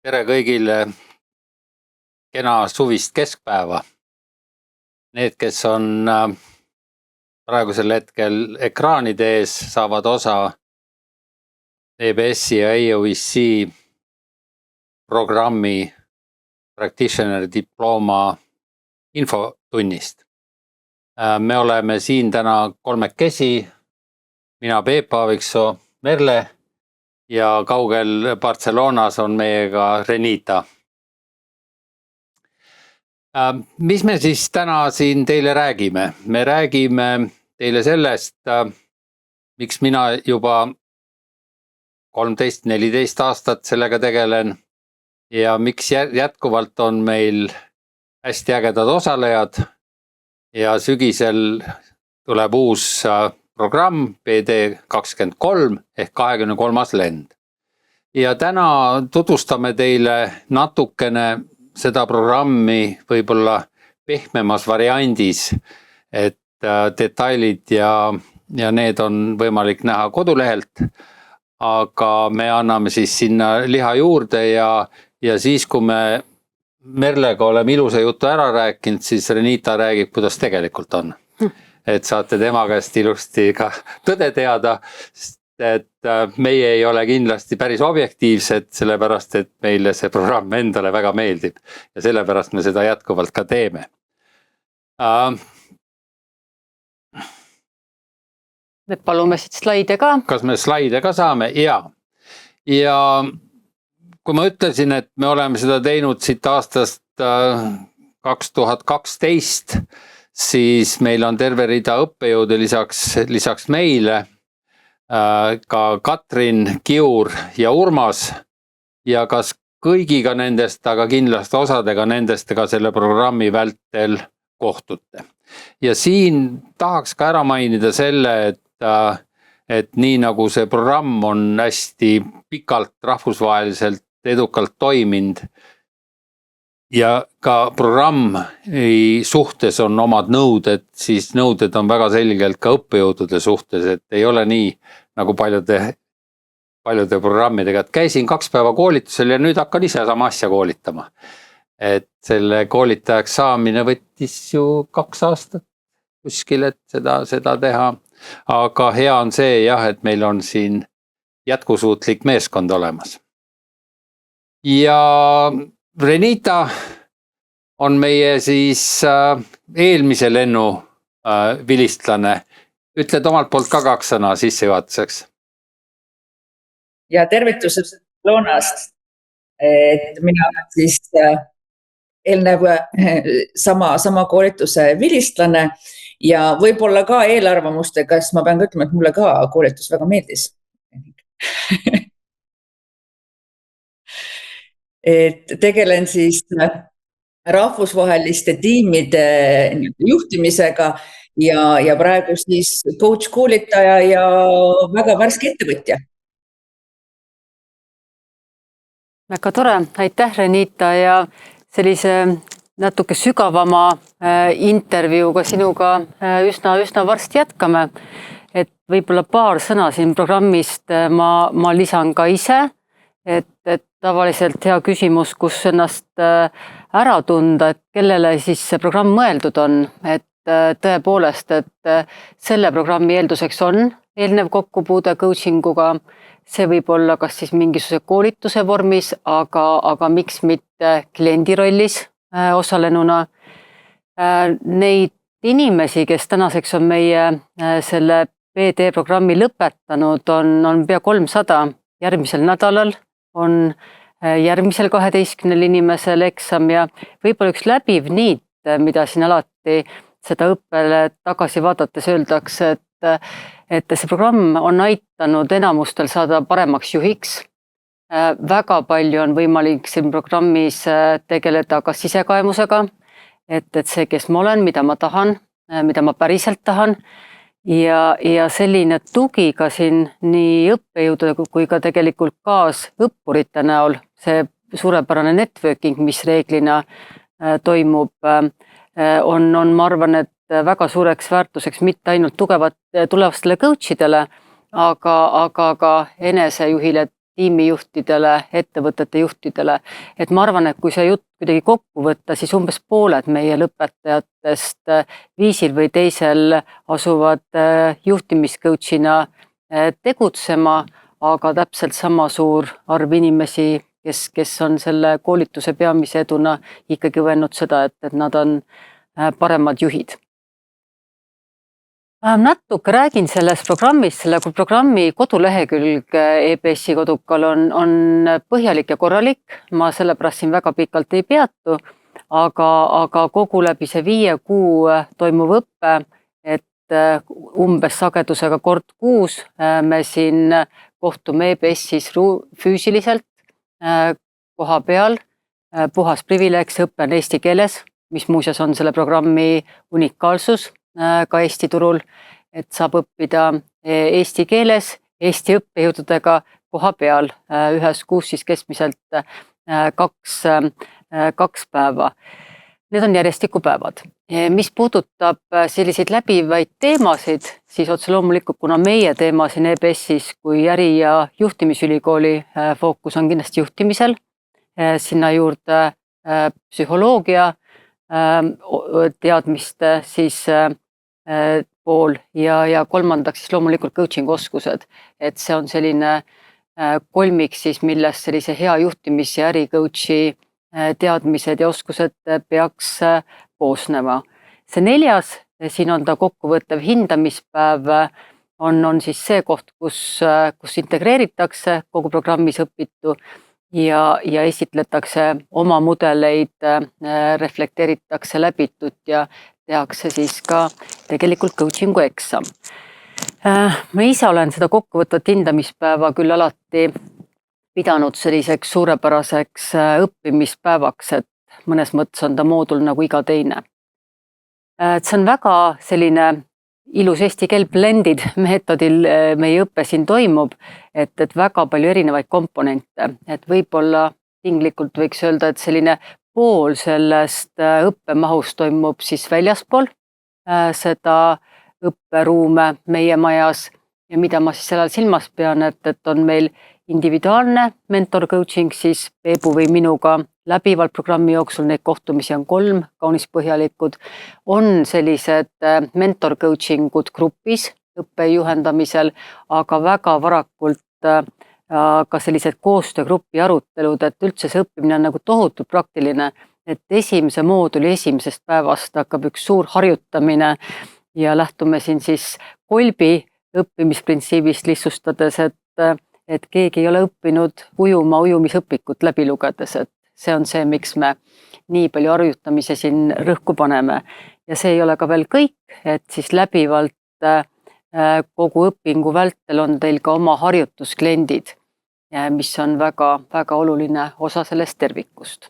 Tere kõigile kena suvist keskpäeva. Need, kes on praegusel hetkel ekraanide ees, saavad osa EBS-i ja EOEC programmi Practitioner Diploma infotunnist. Me oleme siin täna kolmekesi, mina Peep Aaviksoo, Merle ja kaugel Barcelonas on meiega Renita. Mis me siis täna siin teile räägime? Me räägime teile sellest, miks mina juba 13-14 aastat sellega tegelen ja miks jätkuvalt on meil hästi ägedad osalejad ja sügisel tuleb uus programm PD23 ehk 23. lend. Ja täna tutvustame teile natukene seda programmi võib-olla pehmemas variandis, et detailid ja need on võimalik näha kodulehelt, aga me anname siis sinna liha juurde ja siis, kui me Merlega oleme ilusa jutu ära rääkinud, siis Renita räägib, kuidas tegelikult on. Et saate tema käest ilusti ka tõde teada, et meie ei ole kindlasti päris objektiivsed, sellepärast et meile see programm endale väga meeldib ja sellepärast me seda jätkuvalt ka teeme. Me palume siit slaide ka. Kas me slaide ka saame? Ja kui ma ütlesin, et me oleme seda teinud siit aastast 2012, siis meil on terve rida õppejõude lisaks meile, ka Katrin, Kiur ja Urmas ja kas kõigiga nendest, aga kindlasti osadega nendest ka selle programmi vältel kohtute. Ja siin tahaks ka ära mainida selle, et nii nagu see programm on hästi pikalt rahvusvaheliselt edukalt toiminud ja ka programmi suhtes on omad nõuded, siis nõuded on väga selgelt ka õppejõudude suhtes, et ei ole nii nagu paljude programmidega, et käisin 2 päeva koolitusel ja nüüd hakkan ise sama asja koolitama. Et selle koolitajaks saamine võttis ju 2 aastat kuskil, et seda teha. Aga hea on see jah, et meil on siin jätkusuutlik meeskond olemas. Ja Renita on meie siis eelmise lennu vilistlane. Ütled omalt poolt ka 2 sõna sissejuhatuseks. Ja tervitused Barcelonast, et mina olen siis eelnev sama koolituse vilistlane ja võib-olla ka eelarvamustega, sest ma pean ütlema, et mulle ka koolitus väga meeldis. Et tegelen siis rahvusvaheliste tiimide juhtimisega ja praegu siis coach koolitaja ja väga värske ettevõtja. Väga tore, aitäh Renita ja sellise natuke sügavama intervjuuga sinuga üsna varsti jätkame. Et võib-olla paar sõna siin programmist ma lisan ka ise, et tavaliselt hea küsimus, kus ennast ära tunda, et kellele siis see programm mõeldud on, et tõepoolest, et selle programmi eelduseks on eelnev kokkupuude coachinguga, see võib olla kas siis mingisuguse koolituse vormis, aga miks mitte kliendi rollis osalenuna. Neid inimesi, kes tänaseks on meie selle PD programmi lõpetanud, on pea 300. Järgmisel nädalal on järgmisel 12 inimesel eksam ja võib-olla üks läbiv niit, mida siin alati seda õppele tagasi vaadates öeldakse, et see programm on aitanud enamustel saada paremaks juhiks. Väga palju on võimalik siin programmis tegeleda ka sisekaemusega, et see, kes ma olen, mida ma tahan, mida ma päriselt tahan ja selline tugi ka siin nii õppejõude kui ka tegelikult kaasõppurite näol, see suurepärane networking, mis reeglina toimub, on ma arvan, et väga suureks väärtuseks mitte ainult tulevastele coachidele, aga ka enesejuhile tiimijuhtidele, ettevõtete juhtidele. Et ma arvan, et kui see jutt kuidagi kokku võtta, siis umbes pooled meie lõpetajatest viisil või teisel asuvad juhtimiscoachina tegutsema, aga täpselt sama suur arv inimesi, kes on selle koolituse peamise eduna ikkagi võenud seda, et nad on paremad juhid. Natuke räägin sellest programmist, selle programmi kodulehekülg EBS-i kodukal on põhjalik ja korralik, ma sellepärast siin väga pikalt ei peatu, aga kogu läbi see 5 kuu toimuv õppe, et umbes sagedusega kord kuus me siin kohtume EBS-is füüsiliselt koha peal, puhas privileeg, see õpe on eesti keeles, mis muuseas on selle programmi unikaalsus ka Eesti turul, et saab õppida eesti keeles, Eesti õppejõududega koha peal ühes kuus siis keskmiselt 2 päeva. Need on järjestikupäevad. Mis puudutab selliseid läbivaid teemasid, siis otse loomulikult, kuna meie teema siin EBS-is kui äri- ja juhtimisülikooli fookus on kindlasti juhtimisel, sinna juurde psühholoogia teadmiste siis pool ja kolmandaks siis loomulikult coaching oskused, et see on selline kolmik siis, millest sellise hea juhtimis- ja äricoachi teadmised ja oskused peaks koosnema. See 4, siin on ta kokkuvõttev hindamispäev, on siis see koht, kus integreeritakse kogu programmis õpitu ja esitletakse oma mudeleid, reflekteeritakse läbitut ja tehakse siis ka tegelikult coachingu eksam. Ma ise olen seda kokkuvõtvat hindamispäeva küll alati pidanud selliseks suurepäraseks õppimispäevaks, et mõnes mõttes on ta moodul nagu iga teine. See on väga selline ilus eesti keel blended meetodil meie õppe siin toimub, et väga palju erinevaid komponente, et võib-olla tinglikult võiks öelda, et selline pool sellest õppemahust toimub siis väljaspool seda õpperuume meie majas ja mida ma siis sellel silmas pean, et on meil individuaalne mentor coaching siis Peebu või minuga läbivalt programmi jooksul, neid kohtumisi on 3, kaunis põhjalikud, on sellised mentor coaching ud grupis õppe juhendamisel, aga väga varakult ka sellised koostöögrupi arutelud, et üldse see õppimine on nagu tohutult praktiline, et esimese mooduli esimesest päevast hakkab üks suur harjutamine ja lähtume siin siis kolbi õppimisprintsiibist lihtsustades, et keegi ei ole õppinud ujuma ujumisõpikut läbi lugedes, et see on see, miks me nii palju harjutamise siin rõhku paneme. Ja see ei ole ka veel kõik, et siis läbivalt kogu õpingu vältel on teil ka oma harjutuskliendid, mis on väga oluline osa sellest tervikust.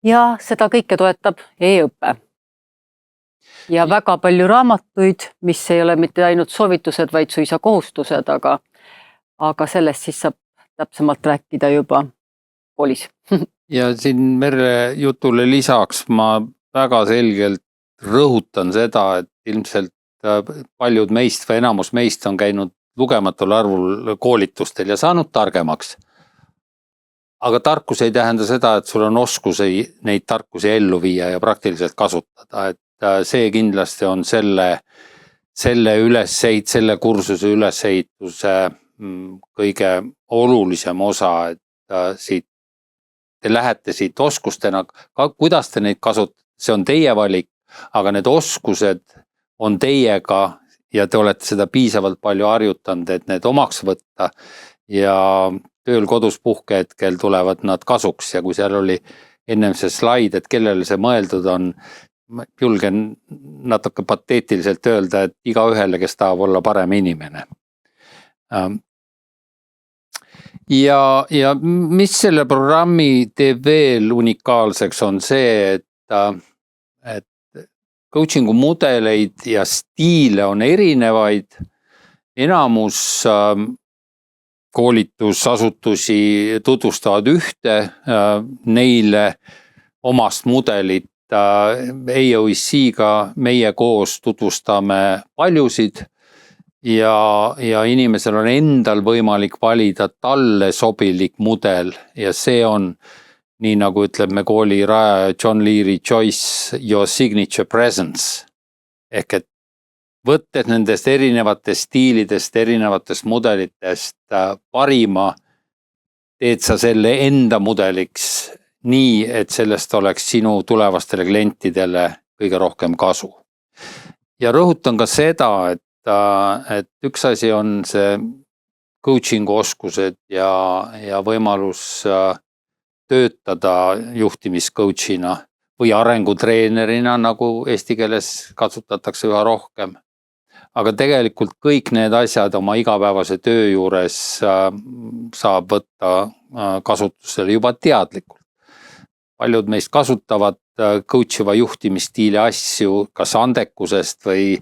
Ja seda kõike toetab e-õpe. Ja väga palju raamatuid, mis ei ole mitte ainult soovitused, vaid suisa kohustused, aga sellest siis saab täpsemalt rääkida juba koolis. Ja siin Merle jutule lisaks ma väga selgelt rõhutan seda, et ilmselt paljud meist või enamus meist on käinud lugematul arvul koolitustel ja saanud targemaks. Aga tarkus ei tähenda seda, et sul on oskusi neid tarkusi ellu viia ja praktiliselt kasutada, et see kindlasti on selle kursuse ülesehituse kõige olulisem osa, et te lähete siit oskustena, kuidas te neid kasutate, see on teie valik, aga need oskused on teiega ja te olete seda piisavalt palju harjutanud, et need omaks võtta ja tööl kodus puhkehetkel tulevad nad kasuks ja kui seal oli ennem see slaid, et kellele see mõeldud on, ma julgen natuke pateetiliselt öelda, et igaühele, kes tahab olla parem inimene. Ja mis selle programmi teeb veel unikaalseks on see, et coachingu mudeleid ja stiile on erinevaid. Enamus koolitusasutusi tutvustavad ühte neile omast mudelit. EOIC-ga meie koos tutvustame paljusid ja inimesel on endal võimalik valida talle sobilik mudel ja see on, nii nagu ütleb me kooli rajaja John Leary Joyce, your signature presence. Ehk et võttes nendest erinevatest stiilidest, erinevatest mudelitest parima, teed sa selle enda mudeliks nii, et sellest oleks sinu tulevastele klientidele kõige rohkem kasu. Ja rõhutan ka seda, et üks asi on see coaching'u oskused ja võimalus töötada juhtimiscoach'ina või arengutreenerina, nagu eesti keeles kasutatakse üha rohkem. Aga tegelikult kõik need asjad oma igapäevase töö juures saab võtta kasutusele juba teadlikult. Paljud meist kasutavad coachiva juhtimisstiili asju kas andekusest või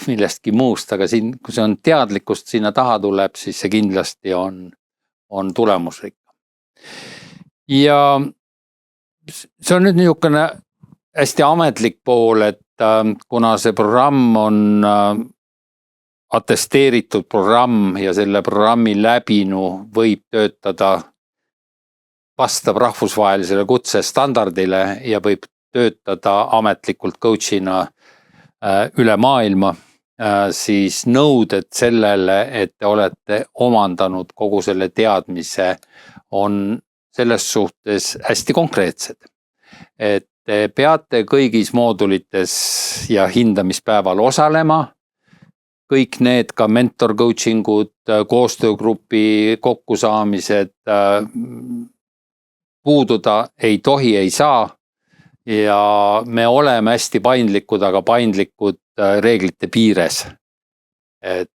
millestki muust, aga siin, kui see on teadlikkust sinna taha tuleb, siis see kindlasti on tulemuslik. Ja see on nüüd niisugune hästi ametlik pool, et kuna see programm on atesteeritud programm ja selle programmi läbinu võib töötada, vastab rahvusvahelisele kutsestandardile ja võib töötada ametlikult coach'ina üle maailma, siis nõuded sellele, et te olete omandanud kogu selle teadmise, on selles suhtes hästi konkreetsed. Et te peate kõigis moodulites ja hindamispäeval osalema, kõik need ka mentor coaching'ud, koostöögrupi kokkusaamised puududa ei tohi, ei saa ja me oleme hästi paindlikud, aga paindlikud reeglite piires. Et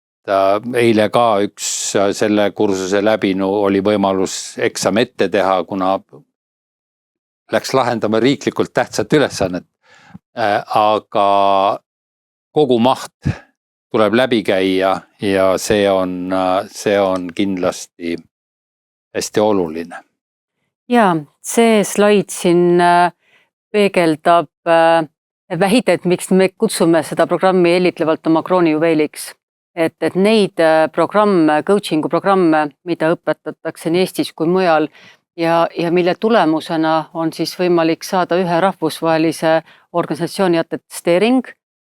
eile ka üks selle kursuse läbinu oli võimalus eksam ette teha, kuna läks lahendama riiklikult tähtsat ülesannet. Aga kogu maht tuleb läbi käia ja see on kindlasti hästi oluline. Ja see slaid siin peegeldab väidet, miks me kutsume seda programmi hellitlevalt oma kroonijuveeliks. Et neid programme, coaching'u programme, mida õpetatakse nii Eestis kui mujal ja mille tulemusena on siis võimalik saada ühe rahvusvahelise organisatsiooni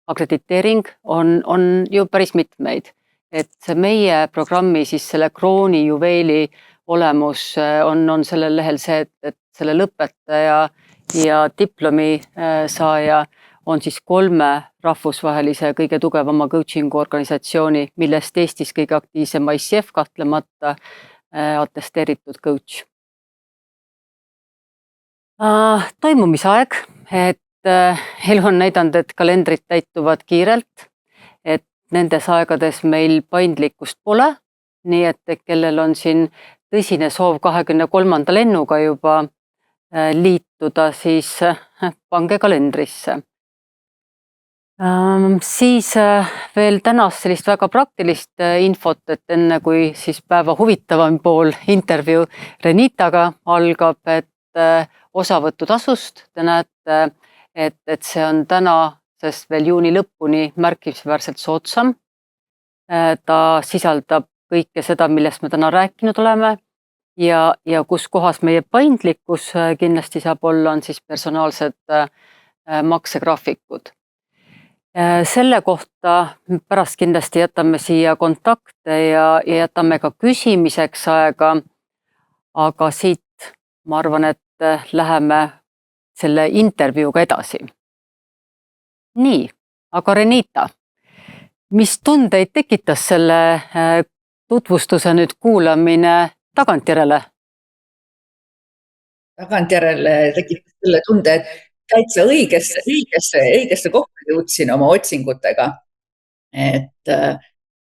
akrediteering on ju päris mitmeid. Et see meie programmi siis selle kroonijuveeli olemus on sellel lehel see, et selle lõpetaja ja diplomi saaja on siis 3 rahvusvahelise kõige tugevama coaching'u organisatsiooni, millest Eestis kõige aktiivsem ICF kahtlemata atesteeritud coach. Toimumisaeg, et elu on näidanud, et kalendrid täituvad kiirelt, et nendes aegades meil paindlikkust pole, nii et kellel on siin tõsine soov 23. lennuga juba liituda, siis pange kalendrisse. Siis veel tänast sellist väga praktilist infot, et enne kui siis päeva huvitavam pool intervjuu Renitaga algab, et osavõtutasust te näete, et see on täna, sest veel juuni lõpuni märkimisväärselt soodsam. Ta sisaldab kõike seda, millest me täna rääkinud oleme ja kus kohas meie paindlikkus kindlasti saab olla, on siis personaalsed maksegraafikud. Selle kohta pärast kindlasti jätame siia kontakte ja jätame ka küsimiseks aega, aga siit ma arvan, et läheme selle intervjuuga edasi. Nii, aga Renita, mis tundeid tekitas selle tutvustuse nüüd kuulamine tagantjärele? Tagantjärele tekitas selle tunde, et täitsa õigesse kohta jõudsin oma otsingutega.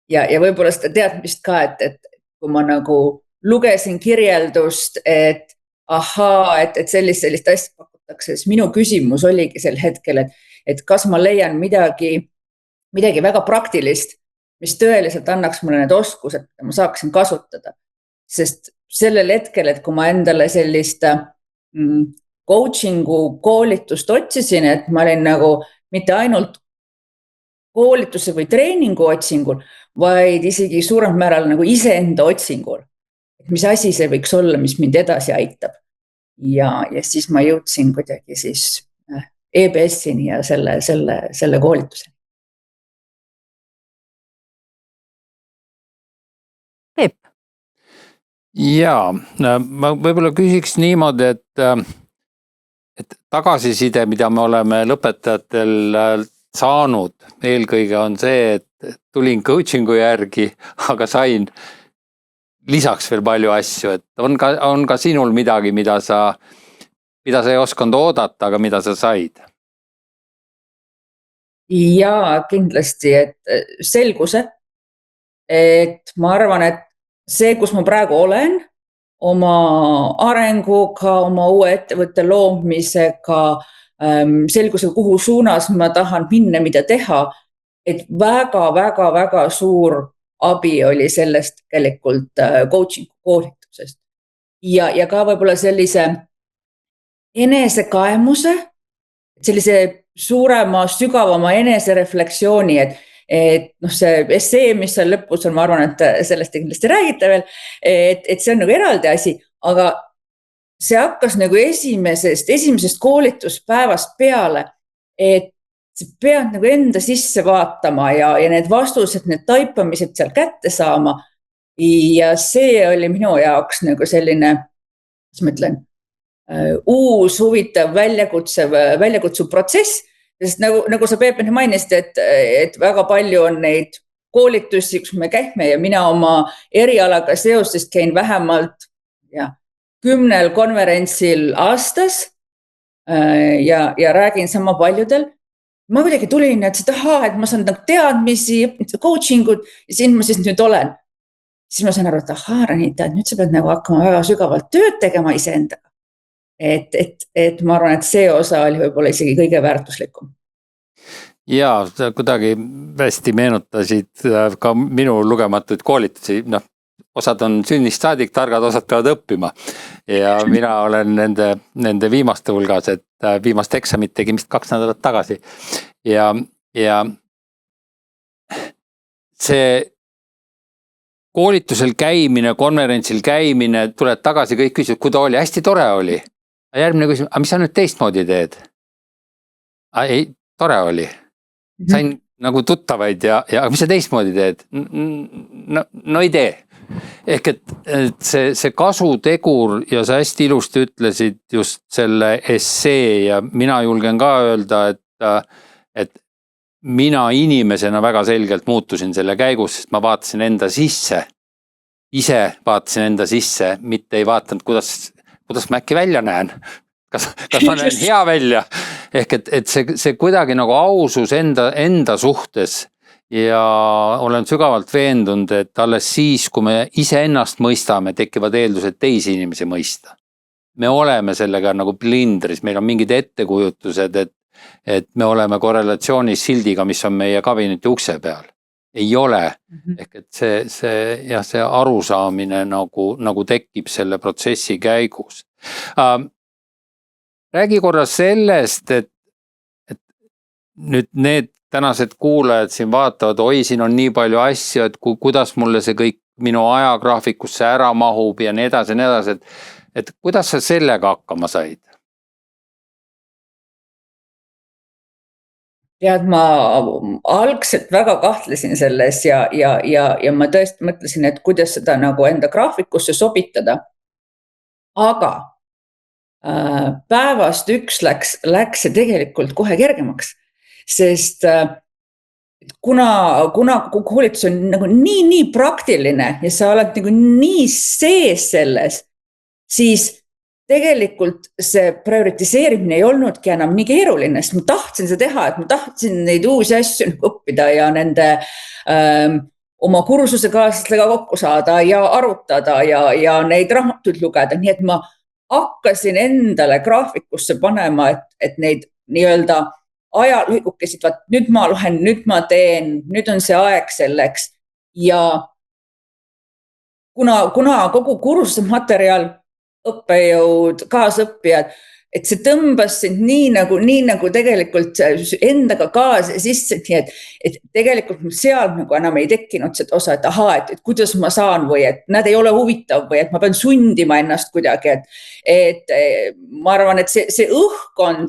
Ja võib-olla seda teadmist ka, et kui ma nagu lugesin kirjeldust, et et sellist asja pakutakse, siis minu küsimus oligi sel hetkel, et kas ma leian midagi väga praktilist, mis tõeliselt annaks mulle need oskused, mida ma saaksin kasutada. Sest sellel hetkel, et kui ma endale sellist coaching'u koolitust otsisin, et ma olin nagu mitte ainult koolituse või treeningu otsingul, vaid isegi suurem määral nagu iseenda otsingul. Mis asi see võiks olla, mis mind edasi aitab. Ja siis ma jõudsin kuidagi siis EBS-ini ja selle koolituse. Peep. Jaa, ma võib-olla küsiks niimoodi, et tagasiside, mida me oleme lõpetajatel saanud, eelkõige on see, et tulin coachingu järgi, aga sain lisaks veel palju asju, et on ka sinul midagi, mida sa ei osanud oodata, aga mida sa said? Jaa, kindlasti, et selguse, et ma arvan, et see, kus ma praegu olen, oma arenguga, oma uue ettevõtte loomisega, selguse, kuhu suunas ma tahan minna, mida teha, et väga suur abi oli sellest tegelikult coaching koolitusest. Ja ka võib-olla sellise enesekaemuse, sellise suurema, sügavama enesereflektsiooni, et see essee, mis seal lõpus on, ma arvan, et sellest kindlasti räägite veel, et see on nagu eraldi asi, aga see hakkas nagu esimesest koolituspäevast peale, et sa pead nagu enda sisse vaatama ja need vastused, need taipamised seal kätte saama. Ja see oli minu jaoks nagu selline, mis ma ütlen, uus, huvitav, väljakutsuv protsess, sest nagu sa Peep mainisid, et väga palju on neid koolitusi, kus me käime ja mina oma erialaga seoses käin vähemalt 10 konverentsil aastas ja räägin sama paljudel. Ma kuidagi tulin, et ma saan teadmisi, coachingut ja siin ma siis nüüd olen. Siis ma saan aru, et Renita, et nüüd sa pead nagu hakkama väga sügavalt tööd tegema iseendaga. Et ma arvan, et see osa oli võib-olla isegi kõige väärtuslikum. Jaa, kuidagi hästi meenutasid ka minu lugematuid koolitusi. Osad on sünnist saadik targad, osad peavad õppima. Ja mina olen nende viimaste hulgas, et viimast eksamit tegin vist 2 nädalat tagasi. Ja see koolitusel käimine, konverentsil käimine, tuled tagasi, kõik küsivad, kui ta oli, hästi tore oli. Järgmine küsimus, aga mis sa nüüd teistmoodi teed? Ei, tore oli. Sain nagu tuttavaid ja mis sa teistmoodi teed? No ei tee. Ehk et see kasutegur ja sa hästi ilusti ütlesid just selle essee ja mina julgen ka öelda, et mina inimesena väga selgelt muutusin selle käigus, sest ma vaatasin enda sisse. Ise vaatasin enda sisse, mitte ei vaatanud, kuidas ma äkki välja näen. Kas ma näen hea välja? Ehk et see kuidagi nagu ausus enda suhtes ja olen sügavalt veendunud, et alles siis, kui me ise ennast mõistame, tekivad eeldused teisi inimesi mõista. Me oleme sellega nagu plindris, meil on mingid ettekujutused, et me oleme korrelatsioonis sildiga, mis on meie kabineti ukse peal. Ei ole. Ehk et see arusaamine nagu tekib selle protsessi käigus. Räägi korra sellest, et nüüd need tänased kuulajad siin vaatavad, siin on nii palju asju, et kuidas mulle see kõik minu ajagraafikusse ära mahub ja nii edasi, et kuidas sa sellega hakkama said? Tead, ma algselt väga kahtlesin selles ja ma tõesti mõtlesin, et kuidas seda nagu enda graafikusse sobitada. Aga päevast üks läks see tegelikult kohe kergemaks, sest kuna koolitus on nagu nii praktiline ja sa oled nagu nii sees selles, siis tegelikult see prioritiseerimine ei olnudki enam nii keeruline, sest ma tahtsin seda teha, et ma tahtsin neid uusi asju õppida ja nende oma kursuse kaaslastega kokku saada ja arutada ja neid raamatuid lugeda, nii et ma hakkasin endale graafikusse panema, et neid nii-öelda ajalühikukesid, nüüd ma loen, nüüd ma teen, nüüd on see aeg selleks ja kuna kogu kursuse materjal, õppejõud, kaasõppijad et see tõmbas sind nii nagu tegelikult endaga kaasa sisse, et tegelikult seal nagu enam ei tekkinud seda osa, et ahaa, et kuidas ma saan või et nad ei ole huvitav või et ma pean sundima ennast kuidagi, et ma arvan, et see õhkkond,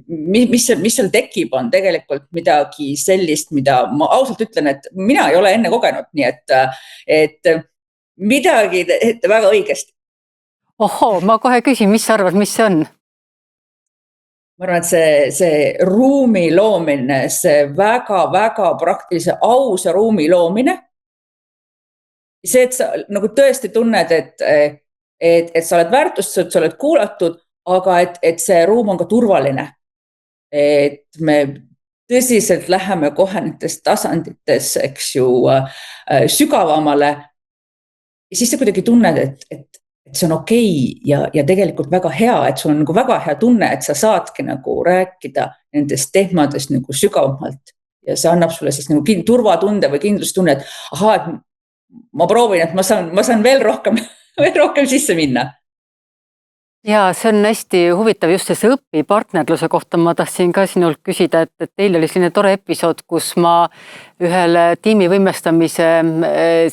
mis seal tekib, on tegelikult midagi sellist, mida ma ausalt ütlen, et mina ei ole enne kogenud, nii et midagi väga õigesti. Ohoo, ma kohe küsin, mis sa arvad, mis see on? Ma arvan, et see ruumi loomine, see väga-väga praktilise ausa ruumi loomine. See, et sa nagu tõesti tunned, et sa oled väärtustatud, sa oled kuulatud, aga et see ruum on ka turvaline. Et me tõsiselt läheme kohe nendest tasandites, eks ju, sügavamale. Ja siis sa kuidagi tunned, et see on okei ja tegelikult väga hea, et sul on nagu väga hea tunne, et sa saadki nagu rääkida nendest teemadest nagu sügavamalt ja see annab sulle siis nagu turvatunde või kindlustunne, et ahaa, et ma proovin, et ma saan veel rohkem sisse minna. Ja see on hästi huvitav just see õpipartnerluse kohta. Ma tahtsin ka sinult küsida, et teil oli selline tore episood, kus ma ühele tiimi võimestamise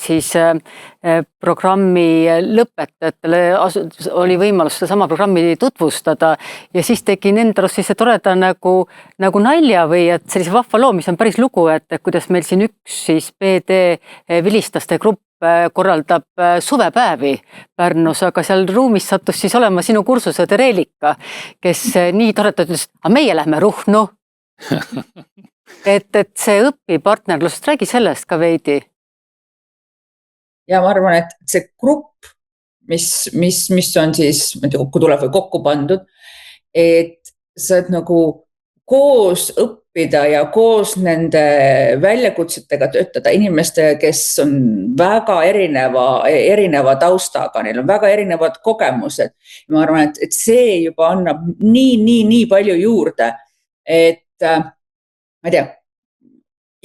siis programmi lõpetajatele oli võimalus seda sama programmi tutvustada ja siis tegin enda arust siis toreda nagu nalja või et sellise vahva loo, mis on päris lugu, et kuidas meil siin üks siis PD vilistaste grupp korraldab suvepäevi Pärnus, aga seal ruumis sattus siis olema sinu kursused Reelika, kes nii toredalt ütles, aga meie lähme Ruhnu. et see õpipartnerlust, räägi sellest ka veidi. Ja ma arvan, et see grupp, mis on siis kokku tuleb või kokku pandud, et sa nagu koos õppida ja koos nende väljakutsetega töötada inimestega, kes on väga erineva taustaga, neil on väga erinevad kogemused. Ma arvan, et see juba annab nii palju juurde, et ma ei tea,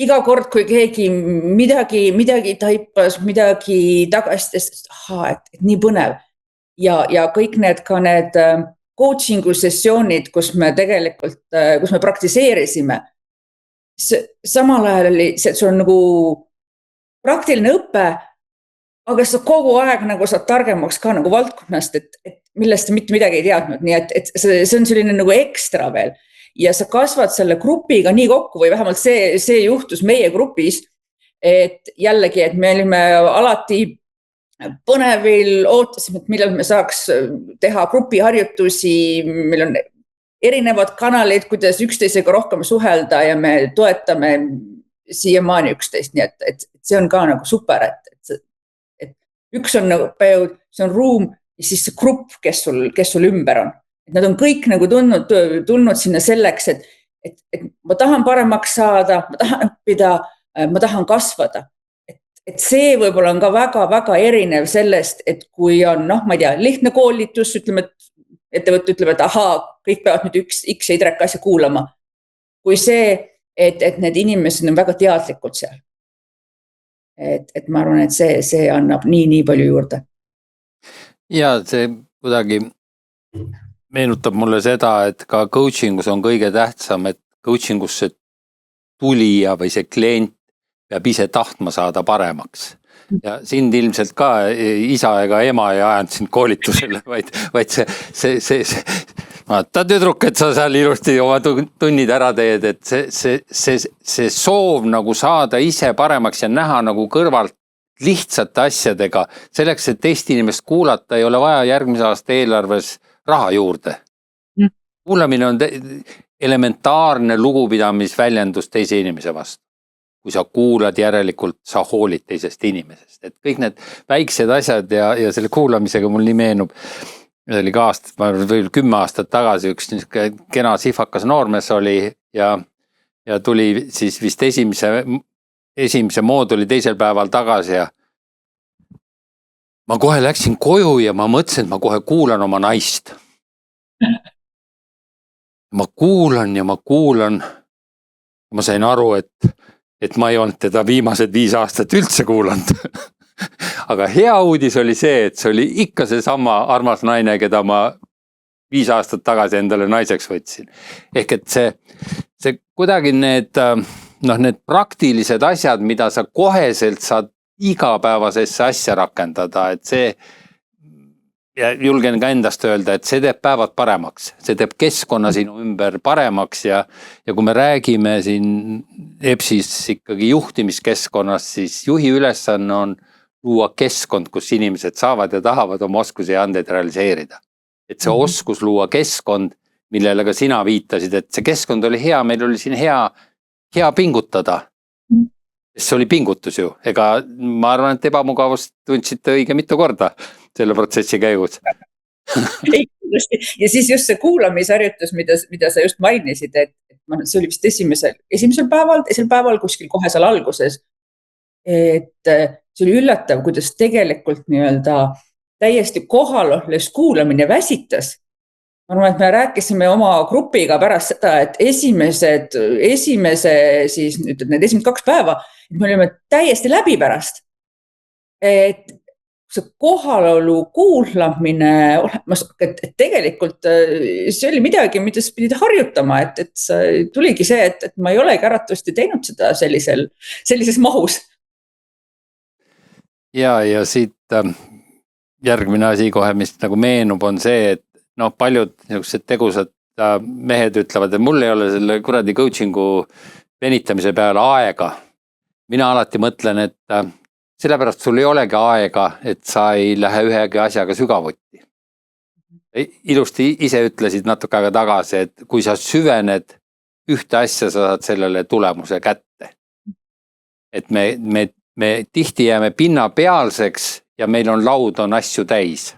iga kord, kui keegi midagi taipas, midagi tagasitest, et nii põnev ja kõik need coachingu sessioonid, kus me praktiseerisime. Samal ajal oli see, et sul on nagu praktiline õpe, aga sa kogu aeg nagu saad targemaks ka nagu valdkonnast, et millest sa mitte midagi ei teadnud. Nii et see on selline nagu ekstra veel ja sa kasvad selle grupiga nii kokku või vähemalt see juhtus meie grupis, et jällegi, et me olime alati põnevil, ootasime, et millal me saaks teha grupiharjutusi, meil on erinevad kanalid, kuidas üksteisega rohkem suhelda ja me toetame siiamaani üksteist, nii et see on ka nagu super, et üks on nagu päev, see on ruum ja siis see grupp, kes sul ümber on. Et nad on kõik nagu tulnud sinna selleks, et ma tahan paremaks saada, ma tahan õppida, ma tahan kasvada. Et see võib-olla on ka väga erinev sellest, et kui on, ma ei tea, lihtne koolitus, ütleme, et ettevõte ütleb, et ahaa, kõik peavad nüüd X ja Y asja kuulama. Kui see, et need inimesed on väga teadlikud seal. Et ma arvan, et see annab nii palju juurde. Ja see kuidagi meenutab mulle seda, et ka coachingus on kõige tähtsam, et coachingusse tulija või see klient peab ise tahtma saada paremaks. Ja sind ilmselt ka isa ega ema ei ajanud sind koolitusele, vaid see vaata tüdruk, et sa seal ilusti oma tunnid ära teed, et see soov nagu saada ise paremaks ja näha nagu kõrvalt lihtsate asjadega, selleks, et teist inimest kuulata, ei ole vaja järgmise aasta eelarves raha juurde. Kuulamine on elementaarne lugupidamisväljendus teise inimese vastu. Kui sa kuulad, järelikult sa hoolid teisest inimesest. Et kõik need väiksed asjad ja selle kuulamisega mul nii meenub, see oli ka 10 aastat tagasi üks kena sifakas noormees oli ja tuli siis vist esimese mooduli teisel päeval tagasi ja ma kohe läksin koju ja ma mõtlesin, et ma kohe kuulan oma naist. Ma kuulan. Ma sain aru, et ma ei olnud teda viimased 5 aastat üldse kuulanud. Aga hea uudis oli see, et see oli ikka see sama armas naine, keda ma 5 aastat tagasi endale naiseks võtsin. Ehk et see kuidagi need praktilised asjad, mida sa koheselt saad igapäevasesse asja rakendada, et see, ja julgen ka endast öelda, et see teeb päevad paremaks, see teeb keskkonna sinu ümber paremaks ja kui me räägime siin EBS-is ikkagi juhtimiskeskkonnast, siis juhi ülesanne on luua keskkond, kus inimesed saavad ja tahavad oma oskusi ja andeid realiseerida. Et see oskus luua keskkond, millele ka sina viitasid, et see keskkond oli hea, meil oli siin hea pingutada. See oli pingutus ju, ega ma arvan, et ebamugavust tundsite õige mitu korda selle protsessi käigus. Ja siis just see kuulamisharjutus, mida sa just mainisid, et see oli vist esimesel päeval kuskil kohe seal alguses, et see oli üllatav, kuidas tegelikult täiesti kohal olles kuulamine väsitas. Ma arvan, et me rääkisime oma grupiga pärast seda, et need esimesed 2 päeva, et me olime täiesti läbi pärast. Et see kohalolu kuulamine olemas, et tegelikult see oli midagi, mida sa pidid harjutama, et tuligi see, et ma ei olegi äratavasti teinud seda sellises mahus. Ja siit järgmine asi kohe, mis nagu meenub, on see, et paljud niisugused tegusad mehed ütlevad, et mul ei ole selle kuradi coachingu venitamise peale aega. Mina alati mõtlen, et sellepärast sul ei olegi aega, et sa ei lähe ühegi asjaga sügavuti. Ilusti ise ütlesid natuke aega tagasi, et kui sa süvened ühte asja, sa saad sellele tulemuse kätte. Et me tihti jääme pinnapealseks ja meil on laud on asju täis.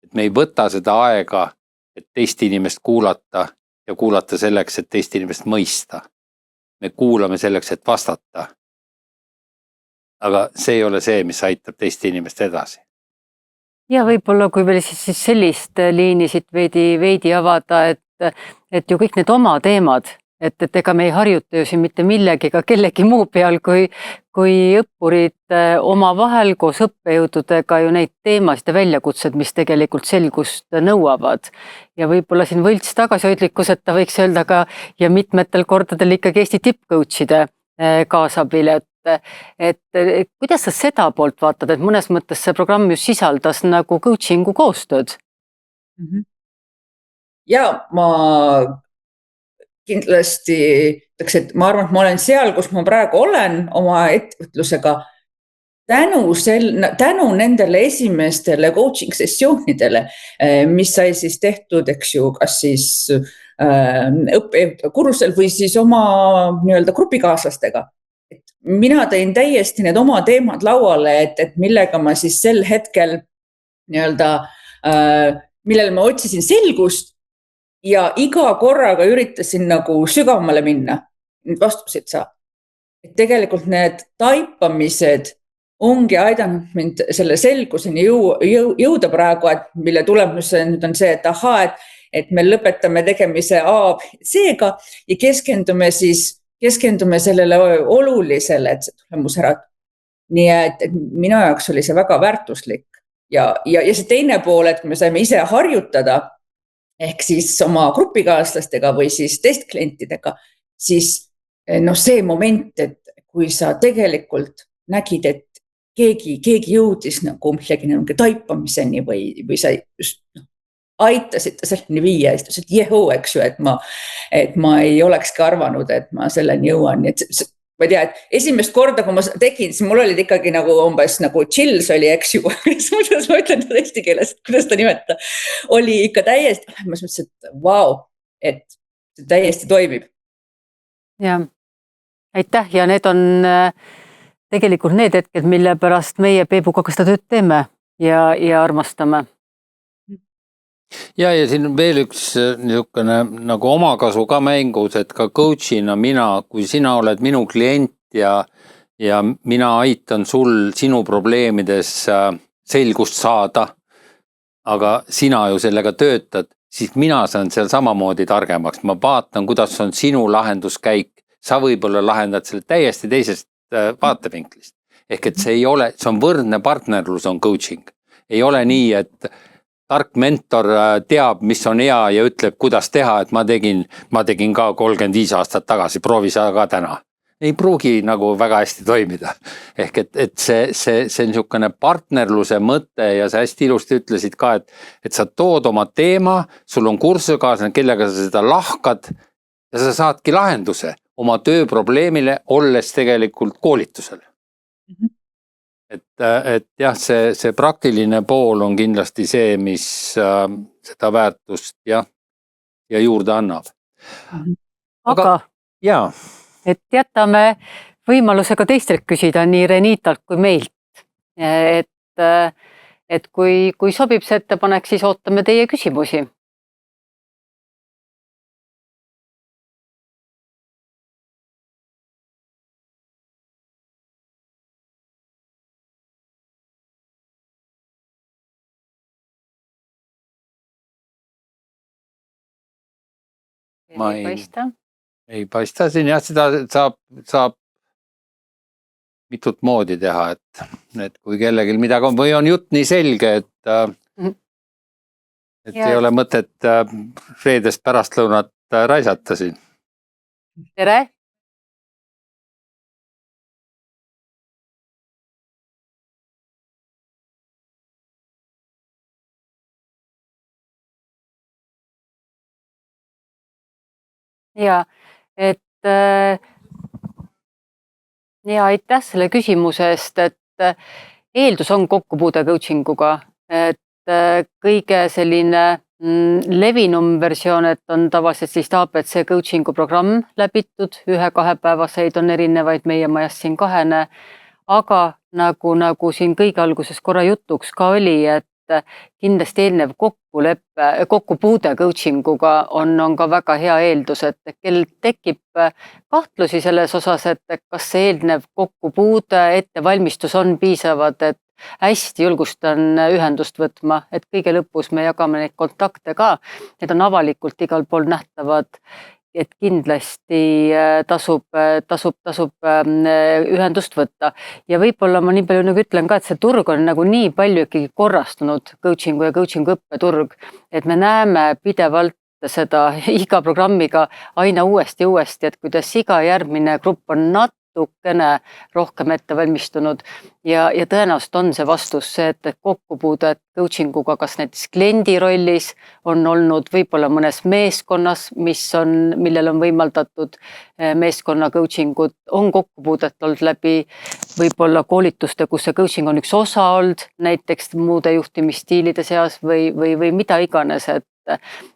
Et me ei võta seda aega, et teist inimest kuulata ja kuulata selleks, et teist inimest mõista. Me kuulame selleks, et vastata. Aga see ei ole see, mis aitab teist inimest edasi. Ja võib-olla kui veel siis sellist liini siit veidi avada, et ju kõik need oma teemad, et ega me ei harjuta ju siin mitte millegi ega kellegi muu peal, kui õppurid oma vahel koos õppejõududega ju neid teemasid ja väljakutsed, mis tegelikult selgust nõuavad. Ja võib-olla siin võlts tagasihoidlikkuseta võiks öelda ka ja mitmetel kordadel ikkagi Eesti tippcoachide kaasabil, et kuidas sa seda poolt vaatad, et mõnes mõttes see programm just sisaldas nagu coachingu koostööd? Ja ma kindlasti ütleks, et ma arvan, et ma olen seal, kus ma praegu olen oma ettevõtlusega tänu nendele esimestele coaching sessioonidele, mis sai siis tehtud, eks ju, kas siis õppekursusel või siis oma grupikaaslastega. Mina tõin täiesti need oma teemad lauale, et millega ma siis sel hetkel millele ma otsisin selgust ja iga korraga üritasin nagu sügavamale minna, vastuseid saada. Et tegelikult need taipamised ongi aidanud mind selle selguseni jõuda praegu, et mille tulemus nüüd on see, et me lõpetame tegemise A, C-ga ja keskendume sellele olulisele, et see tulemus ära. Nii et minu jaoks oli see väga väärtuslik ja see teine pool, et me saime ise harjutada ehk siis oma grupikaaslastega või siis testklientidega, siis see moment, et kui sa tegelikult nägid, et keegi jõudis nagu millegi taipamiseni või sa just aitasid ta selleni viia, siis ta ütles, eks ju, et ma ei olekski arvanud, et ma selleni jõuan. Ma ei tea, et esimest korda, kui ma tegin, siis mul olid ikkagi nagu umbes nagu chills oli, eks ju, kuidas ma ütlen eesti keeles, kuidas ta nimeta, oli ikka täiesti, ma mõtlesin, et vau, et see täiesti toimib. Ja, aitäh ja need on tegelikult need hetked, mille pärast meie Peebuga ka seda tööd teeme ja armastame. Ja siin on veel üks niisugune nagu omakasu ka mängus, et ka coachina kui sina oled minu klient ja mina aitan sul sinu probleemides selgust saada, aga sina ju sellega töötad, siis mina saan seal samamoodi targemaks. Ma vaatan, kuidas on sinu lahenduskäik. Sa võib-olla lahendad selle täiesti teisest vaatevinklist. Ehk et see on võrdne partnerlus on coaching. Ei ole nii, et tark mentor teab, mis on hea ja ütleb, kuidas teha, et ma tegin ka 35 aastat tagasi, proovi sa ka täna. Ei pruugi nagu väga hästi toimida. Ehk et see niisugune partnerluse mõte ja sa hästi ilusti ütlesid ka, et sa tood oma teema, sul on kursusekaaslane, kellega sa seda lahkad ja sa saadki lahenduse oma tööprobleemile, olles tegelikult koolitusel. Et jah, see praktiline pool on kindlasti see, mis seda väärtust ja juurde annab. Aga jaa. Et jätame võimaluse ka teistelt küsida nii Renitalt kui meilt. Et kui sobib see ettepanek, siis ootame teie küsimusi. Ei paista siin jah, seda saab mitut moodi teha, et kui kellelgi midagi on või on jutt nii selge, et ei ole mõtet reedest pärastlõunat raisata siin. Tere! Ja, aitäh selle küsimuse eest, et eeldus on kokkupuude coachinguga, et kõige selline levinum versioon, et on tavaliselt siis ABC coachingu programm läbitud, 1-2 päevaseid on erinevaid, meie majas siin 2, aga nagu siin kõige alguses korra jutuks ka oli, et kindlasti eelnev kokkupuude coachinguga on ka väga hea eeldus, et kel tekib kahtlusi selles osas, et kas see eelnev kokkupuude ettevalmistus on piisavad, et hästi julgustan ühendust võtma, et kõige lõpus me jagame neid kontakte ka, need on avalikult igal pool nähtavad, et kindlasti tasub ühendust võtta. Ja võib-olla ma nii palju nagu ütlen ka, et see turg on nagu nii palju ikkagi korrastunud coachingu ja coachingu õppeturg, et me näeme pidevalt seda iga programmiga aina uuesti, et kuidas iga järgmine grupp on natukene rohkem ette valmistunud ja tõenäoliselt on see vastus see, et kokkupuude coachinguga kas näiteks kliendi rollis on olnud võib-olla mõnes meeskonnas, millel on võimaldatud meeskonna coachingut, on kokkupuudet olnud läbi võib-olla koolituste, kus see coaching on üks osa olnud, näiteks muude juhtimisstiilide seas või mida iganes,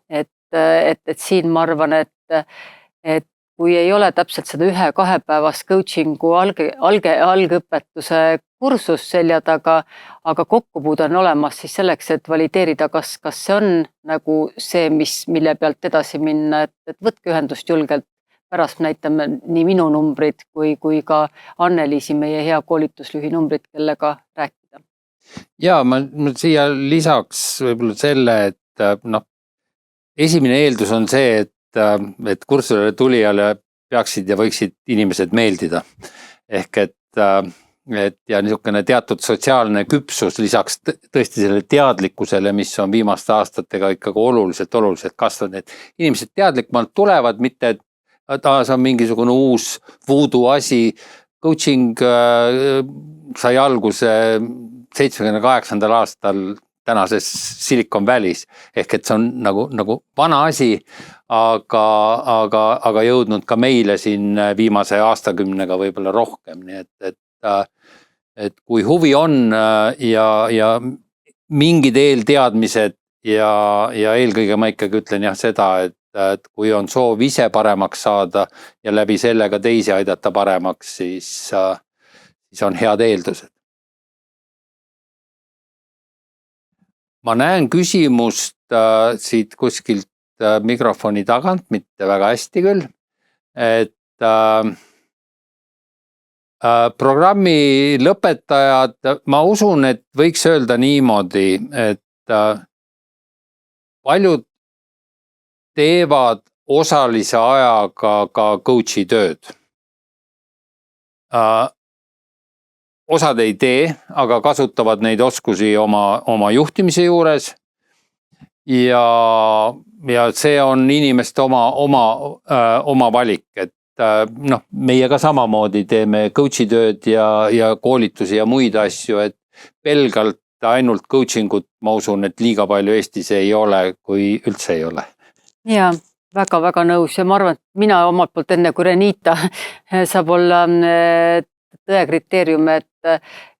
et siin ma arvan, et kui ei ole täpselt seda 1-2 päevast coachingu algõpetuse kursus selja taga, aga kokkupuude on olemas siis selleks, et valideerida, kas see on nagu see, mille pealt edasi minna, et võtke ühendust julgelt. Pärast näitame nii minu numbrid kui ka Anneliisi, meie hea koolitusjuhi numbrid, kellega rääkida. Ja ma siia lisaks võib-olla selle, et esimene eeldus on see, et kursusele tulijale peaksid ja võiksid inimesed meeldida. Ehk et ja niisugune teatud sotsiaalne küpsus lisaks tõesti selle teadlikkusele, mis on viimaste aastatega ikkagi oluliselt kasvanud. Et inimesed teadlikumalt tulevad, mitte et see on mingisugune uus voodoo asi. Coaching sai alguse 78. aastal tänases Silicon Valley's, ehk et see on nagu vana asi, aga jõudnud ka meile siin viimase aastakümnega võib-olla rohkem. Nii et kui huvi on ja mingid eelteadmised ja eelkõige ma ikkagi ütlen jah seda, et kui on soov ise paremaks saada ja läbi sellega teisi aidata paremaks, siis on head eeldused. Ma näen küsimust siit kuskilt mikrofoni tagant, mitte väga hästi küll, et programmi lõpetajad, ma usun, et võiks öelda niimoodi, et paljud teevad osalise ajaga ka coach'i tööd. Osad ei tee, aga kasutavad neid oskusi oma juhtimise juures ja see on inimeste oma valik, et meie ka samamoodi teeme coach'i tööd ja koolitusi ja muid asju, et pelgalt ainult coaching ut ma usun, et liiga palju Eestis ei ole, kui üldse ei ole. Ja väga-väga nõus ja ma arvan, et mina omalt poolt enne kui Renita saab olla tõe kriteerium,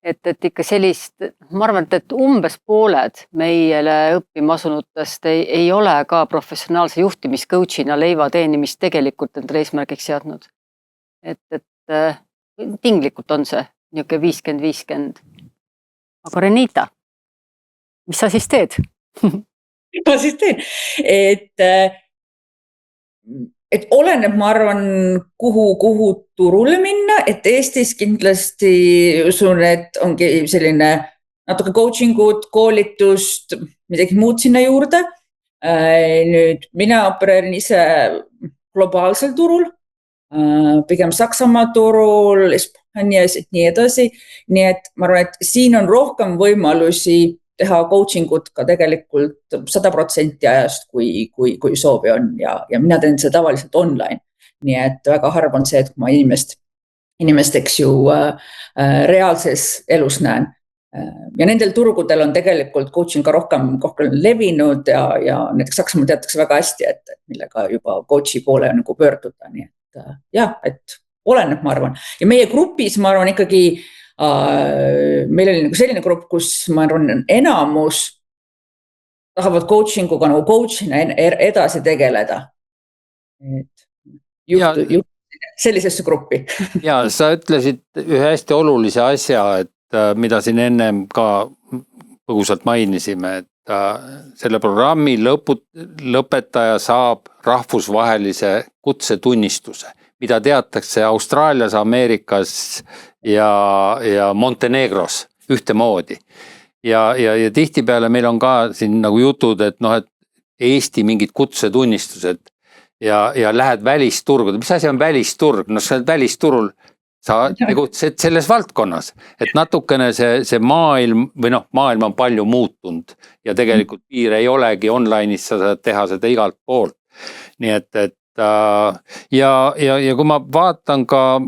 et ikka sellist, ma arvan, et umbes pooled meile õppima asunutest ei ole ka professionaalse juhtimiscoach'ina leiva teenimist tegelikult endale eesmärgiks seadnud. Et tinglikult on see niisugune 50-50. Aga Renita, mis sa siis teed? Ma siis teen, et oleneb, ma arvan, kuhu turule minna, et Eestis kindlasti usun, et ongi selline natuke coaching ut, koolitust, midagi muud sinna juurde. Nüüd mina opereerin ise globaalsel turul, pigem Saksamaa turul, Hispaanias, nii edasi. Nii et ma arvan, et siin on rohkem võimalusi teha coaching ut ka tegelikult 100% ajast, kui soovi on ja mina teen seda tavaliselt online. Nii et väga harv on see, et kui ma inimesteks ju reaalses elus näen. Ja nendel turgudel on tegelikult coaching ka rohkem levinud ja näiteks Saksamaa teatakse väga hästi, et millega juba coach'i poole nagu pöörduda. Nii et jah, et oleneb, ma arvan. Ja meie grupis, ma arvan, ikkagi meil oli nagu selline grupp, kus ma arvan, enamus tahavad coachinguga nagu coach'ina edasi tegeleda. Sellisesse gruppi. Ja sa ütlesid ühe hästi olulise asja, et mida siin ennem ka põgusalt mainisime, et selle programmi lõpetaja saab rahvusvahelise kutsetunnistuse, mida teatakse Austraalias, Ameerikas ja Montenegros ühtemoodi. Ja tihtipeale meil on ka siin nagu jutud, et et Eesti mingid kutsetunnistused ja lähed välisturgude. Mis asi on välisturg? Sa oled välisturul, sa tegutsed selles valdkonnas, et natukene see maailm või maailm on palju muutunud ja tegelikult piir ei olegi online'is, sa saad teha seda igalt poolt. Nii et ja kui ma vaatan ka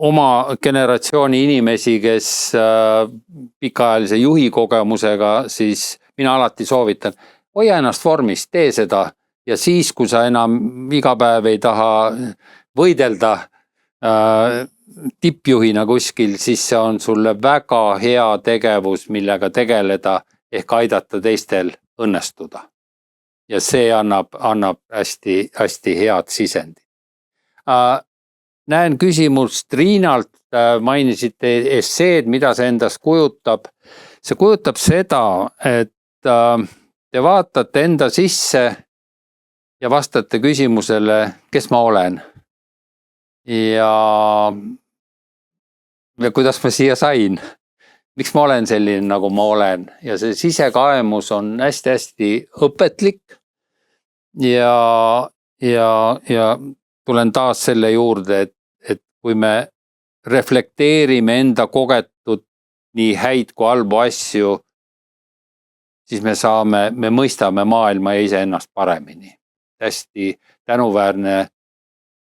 oma generatsiooni inimesi, kes pikaajalise juhi kogemusega, siis mina alati soovitan, hoia ennast vormis, tee seda ja siis, kui sa enam iga päev ei taha võidelda tippjuhina kuskil, siis see on sulle väga hea tegevus, millega tegeleda ehk aidata teistel õnnestuda. Ja see annab hästi head sisendi. Näen küsimust Riinalt, mainisite esseed, mida see endast kujutab. See kujutab seda, et te vaatate enda sisse ja vastate küsimusele, kes ma olen ja kuidas ma siia sain, miks ma olen selline, nagu ma olen ja see sisekaemus on hästi õpetlik ja tulen taas selle juurde, et kui me reflekteerime enda kogetud nii häid kui halbu asju, siis me mõistame maailma ja iseennast paremini. Hästi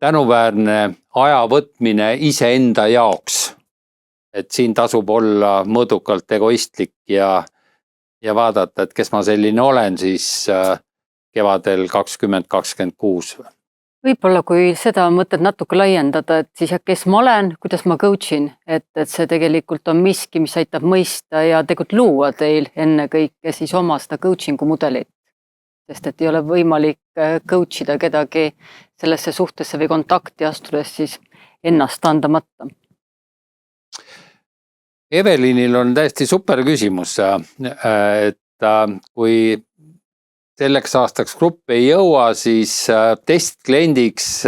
tänuväärne aja võtmine iseenda jaoks. Et siin tasub olla mõõdukalt egoistlik ja vaadata, et kes ma selline olen siis kevadel 2026. Võib-olla kui seda mõtet natuke laiendada, et siis kes ma olen, kuidas ma coachin, et see tegelikult on miski, mis aitab mõista ja tegelikult luua teil enne kõike siis oma seda coachingu mudelit. Sest et ei ole võimalik coachida kedagi sellesse suhtesse või kontakti astudes siis ennast andamata. Evelinil on täiesti super küsimus, et kui selleks aastaks grupp ei jõua, siis testkliendiks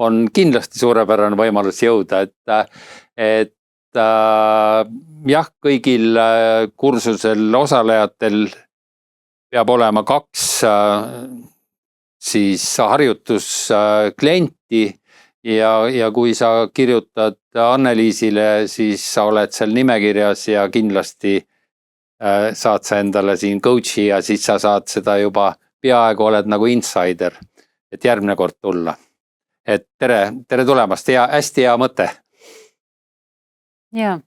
on kindlasti suurepärane võimalus jõuda, et jah, kõigil kursusel osalejatel peab olema 2 siis harjutusklienti ja kui sa kirjutad Anneliisile, siis sa oled seal nimekirjas ja kindlasti saad sa endale siin coach'i ja siis sa saad seda juba peaaegu oled nagu insider, et järgmine kord tulla. Et tere tulemast, hästi hea mõte. Ja,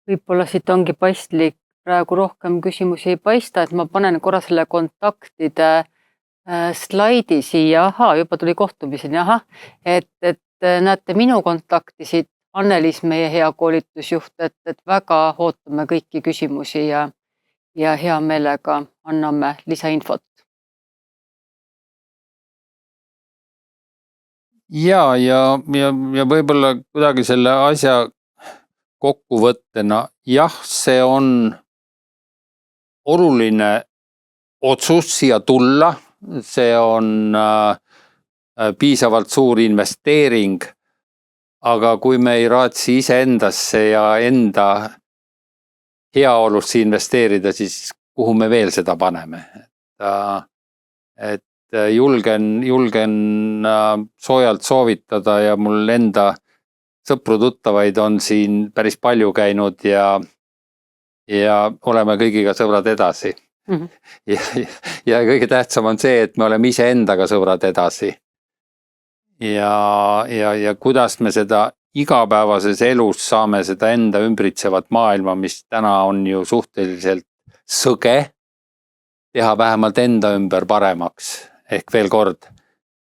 võib-olla siit ongi paistlik, praegu rohkem küsimusi ei paista, et ma panen korra selle kontaktide slaidi siia, juba tuli kohtumiseni, et näete minu kontaktisid, Anneliis, meie hea koolitusjuht, et väga ootame kõiki küsimusi ja hea meelega anname lisainfot. Ja võib-olla kuidagi selle asja kokkuvõttena, jah, see on oluline otsus siia tulla, see on piisavalt suur investeering, aga kui me ei raatsi iseendasse ja enda heaolusse investeerida, siis kuhu me veel seda paneme? Et julgen soojalt soovitada ja mul enda sõpru-tuttavaid on siin päris palju käinud ja oleme kõigiga sõbrad edasi. Ja kõige tähtsam on see, et me oleme iseendaga sõbrad edasi. Ja kuidas me seda igapäevases elus saame seda enda ümbritsevat maailma, mis täna on ju suhteliselt sõge, teha vähemalt enda ümber paremaks. Ehk veel kord,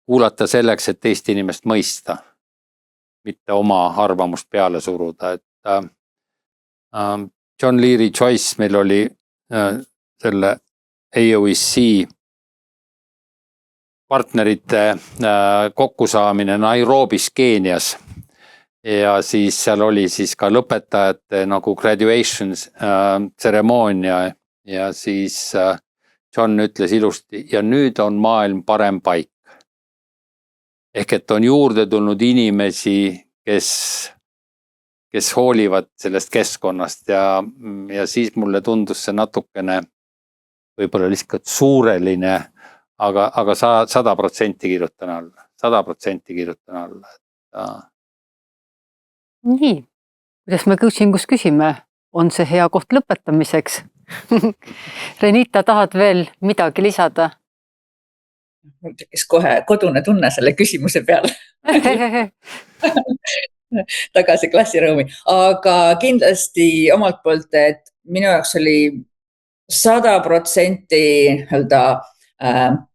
kuulata selleks, et teist inimest mõista, mitte oma arvamust peale suruda. Et John Leary Joyce, meil oli selle AOEC partnerite kokkusaamine Nairobis, Keenias. Ja siis seal oli siis ka lõpetajate nagu graduation tseremoonia ja siis John ütles ilusti, ja nüüd on maailm parem paik. Ehk et on juurde tulnud inimesi, kes hoolivad sellest keskkonnast ja siis mulle tundus see natukene võib-olla lihtsalt suureline, aga 100% kirjutan alla. 100% kirjutan alla. Nii, kuidas me coachingus küsime, on see hea koht lõpetamiseks? Renita, tahad veel midagi lisada? Mul tekkis kohe kodune tunne selle küsimuse peale. Tagasi klassiruumi. Aga kindlasti omalt poolt, et minu jaoks oli 100%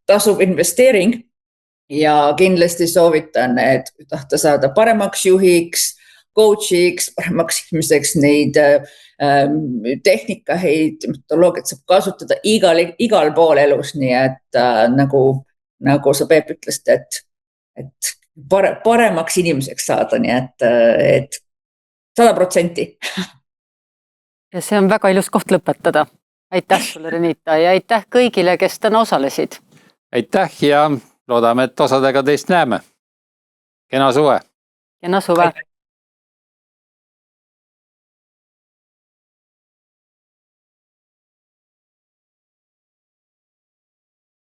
tasuv investeering ja kindlasti soovitan, et tahta saada paremaks juhiks, coachiks, paremaks inimeseks, neid tehnikaid, metodoloogiat saab kasutada igal pool elus, nii et nagu sa Peep ütlesid, et paremaks inimeseks saada, nii et 100%. Ja see on väga ilus koht lõpetada. Aitäh sulle, Renita, ja aitäh kõigile, kes täna osalesid. Aitäh ja loodame, et osadega teist näeme. Kena suve. Kena suve.